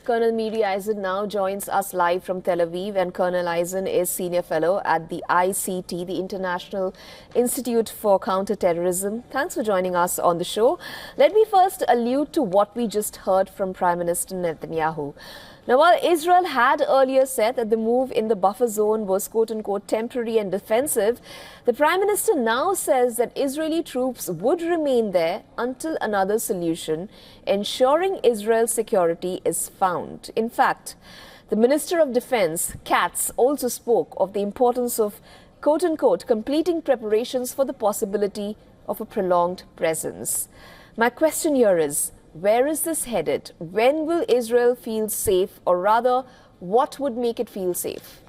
Colonel Miri Eisen now joins us live from Tel Aviv, and Colonel Eisen is Senior Fellow at the ICT, the International Institute for Counterterrorism. Thanks for joining us on the show. Let me first allude to what we just heard from Prime Minister Netanyahu. Now, while Israel had earlier said that the move in the buffer zone was quote-unquote temporary and defensive, the Prime Minister now says that Israeli troops would remain there until another solution, ensuring Israel's security is found. In fact, the Minister of Defense, Katz, also spoke of the importance of quote-unquote completing preparations for the possibility of a prolonged presence. My question here is, where is this headed? When will Israel feel safe, or rather, what would make it feel safe?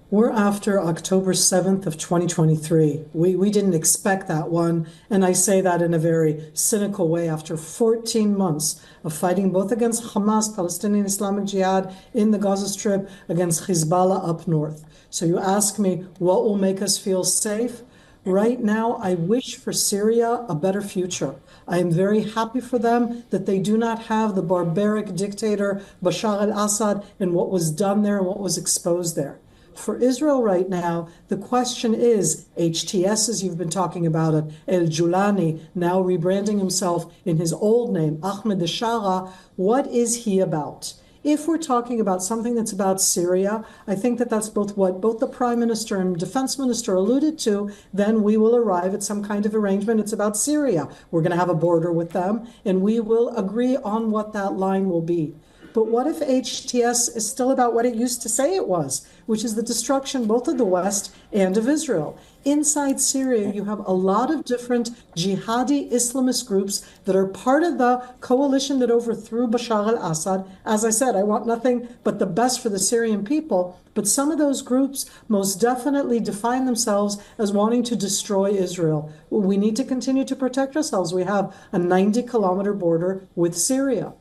We're after October 7th of 2023. We didn't expect that one, and I say that in a very cynical way. After 14 months of fighting both against Hamas, Palestinian Islamic Jihad in the Gaza Strip, against Hezbollah up north. So you ask me, what will make us feel safe? Right now, I wish for Syria a better future. I am very happy for them that they do not have the barbaric dictator Bashar al-Assad and what was done there and what was exposed there. For Israel right now, the question is, HTS, as you've been talking about it, El-Julani, now rebranding himself in his old name, Ahmed Shara, what is he about? If we're talking about something that's about Syria, I think that that's both what both the Prime Minister and Defense Minister alluded to, then we will arrive at some kind of arrangement. It's about Syria. We're going to have a border with them, and we will agree on what that line will be. But what if HTS is still about what it used to say it was, which is the destruction both of the West and of Israel? Inside Syria, you have a lot of different jihadi Islamist groups that are part of the coalition that overthrew Bashar al-Assad. As I said, I want nothing but the best for the Syrian people. But some of those groups most definitely define themselves as wanting to destroy Israel. We need to continue to protect ourselves. We have a 90-kilometer border with Syria.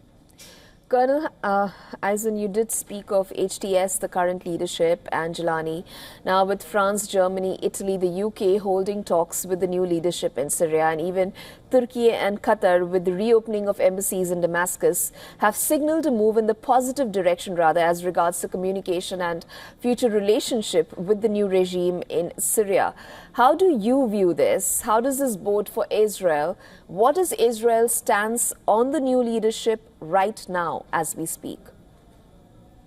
Colonel Eisen, you did speak of HTS, the current leadership, and Julani. Now, with France, Germany, Italy, the UK holding talks with the new leadership in Syria, and even Turkey and Qatar, with the reopening of embassies in Damascus, have signaled a move in the positive direction, rather, as regards to communication and future relationship with the new regime in Syria. How do you view this? How does this bode for Israel? What is Israel's stance on the new leadership right now as we speak?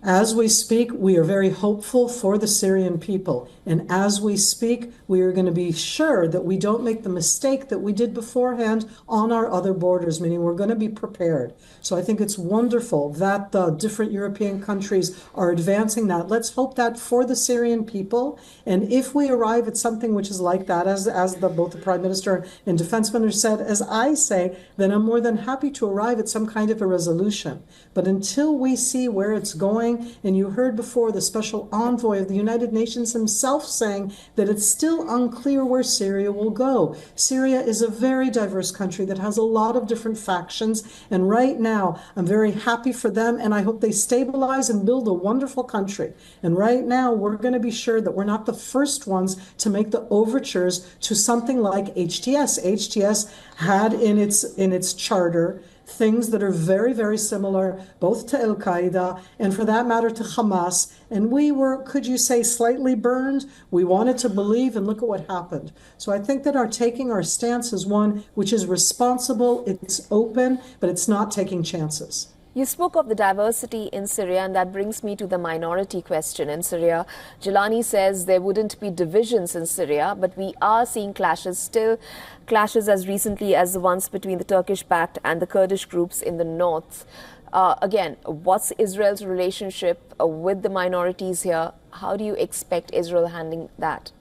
As we speak, we are very hopeful for the Syrian people. And as we speak, we are going to be sure that we don't make the mistake that we did beforehand on our other borders, meaning we're going to be prepared. So I think it's wonderful that the different European countries are advancing that. Let's hope that for the Syrian people. And if we arrive at something which is like that, as both the Prime Minister and Defense Minister said, as I say, then I'm more than happy to arrive at some kind of a resolution. But until we see where it's going, and you heard before the special envoy of the United Nations himself saying that it's still unclear where Syria will go. Syria is a very diverse country that has a lot of different factions. And right now, I'm very happy for them, and I hope they stabilize and build a wonderful country. And right now, we're going to be sure that we're not the first ones to make the overtures to something like HTS. HTS had in its charter things that are very, very similar, both to Al-Qaeda and, for that matter, to Hamas. And we were, could you say, slightly burned? We wanted to believe, and look at what happened. So I think that taking our stance is one which is responsible, it's open, but it's not taking chances. You spoke of the diversity in Syria, and that brings me to the minority question in Syria. Julani says there wouldn't be divisions in Syria, but we are seeing clashes as recently as the ones between the Turkish-backed and the Kurdish groups in the north. Again, what's Israel's relationship with the minorities here? How do you expect Israel handling that?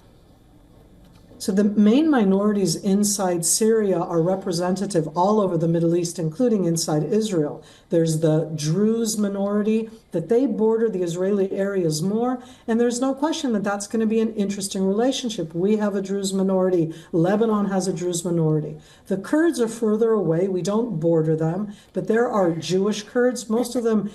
So the main minorities inside Syria are representative all over the Middle East, including inside Israel. There's the Druze minority, that they border the Israeli areas more, and there's no question that that's going to be an interesting relationship. We have a Druze minority. Lebanon has a Druze minority. The Kurds are further away. We don't border them, but there are Jewish Kurds. Most of them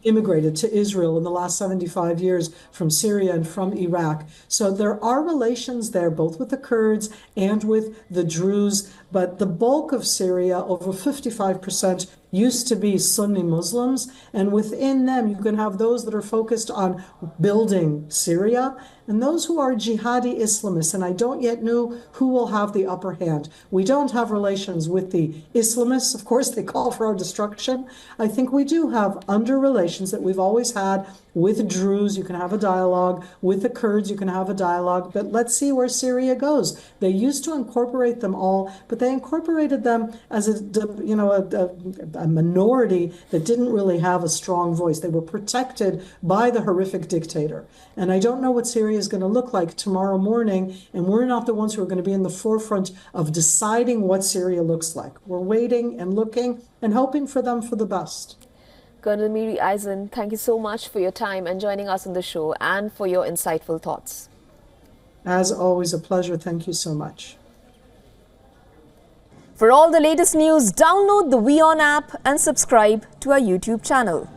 immigrated to Israel in the last 75 years from Syria and from Iraq. So there are relations there, both with the Kurds and with the Druze, but the bulk of Syria, over 55%, used to be Sunni Muslims, and within them you can have those that are focused on building Syria and those who are jihadi Islamists, and I don't yet know who will have the upper hand. We don't have relations with the Islamists. Of course, they call for our destruction. I think we do have under relations that we've always had with Druze. You can have a dialogue. With the Kurds, you can have a dialogue. But let's see where Syria goes. They used to incorporate them all, but they incorporated them as a minority that didn't really have a strong voice. They were protected by the horrific dictator. And I don't know what Syria is going to look like tomorrow morning, and we're not the ones who are going to be in the forefront of deciding what Syria looks like. We're waiting and looking and hoping for them for the best. Colonel Miri Eisen, thank you so much for your time and joining us on the show and for your insightful thoughts. As always, a pleasure. Thank you so much. For all the latest news, download the WION app and subscribe to our YouTube channel.